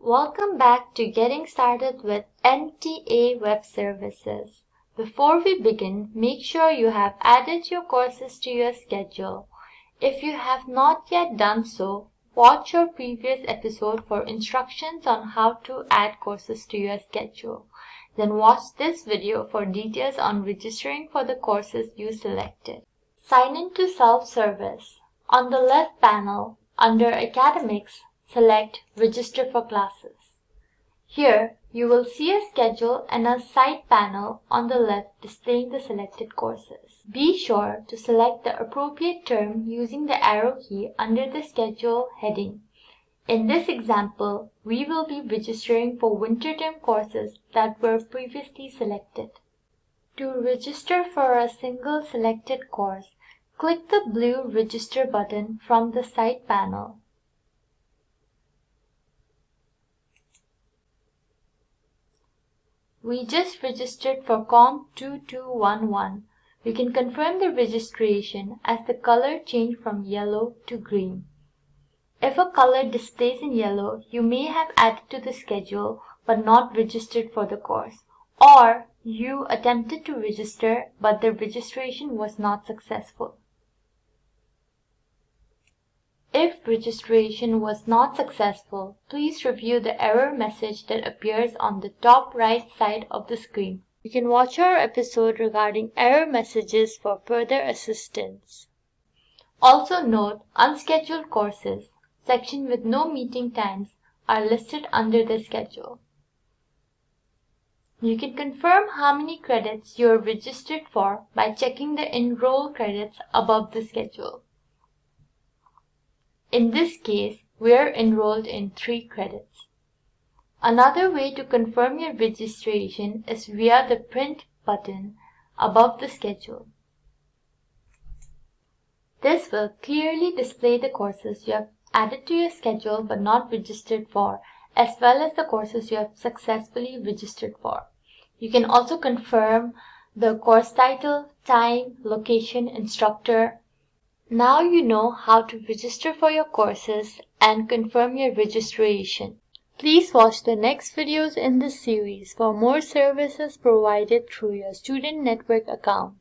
Welcome back to Getting Started with NTA Web Services. Before we begin, make sure you have added your courses to your schedule. If you have not yet done so, watch your previous episode for instructions on how to add courses to your schedule. Then watch this video for details on registering for the courses you selected. Sign in to self-service. On the left panel, under Academics, select Register for Classes. Here, you will see a schedule and a side panel on the left displaying the selected courses. Be sure to select the appropriate term using the arrow key under the Schedule heading. In this example, we will be registering for winter term courses that were previously selected. To register for a single selected course, click the blue Register button from the side panel. We just registered for Comp 2211. We can confirm the registration as the color changed from yellow to green. If a color displays in yellow, you may have added to the schedule but not registered for the course, or you attempted to register but the registration was not successful. If registration was not successful, please review the error message that appears on the top right side of the screen. You can watch our episode regarding error messages for further assistance. Also note, unscheduled courses, section with no meeting times, are listed under the schedule. You can confirm how many credits you are registered for by checking the enroll credits above the schedule. In this case, we are enrolled in 3 credits. Another way to confirm your registration is via the Print button above the schedule. This will clearly display the courses you have added to your schedule but not registered for, as well as the courses you have successfully registered for. You can also confirm the course title, time, location, instructor. Now you know how to register for your courses and confirm your registration. Please watch the next videos in this series for more services provided through your Student Network account.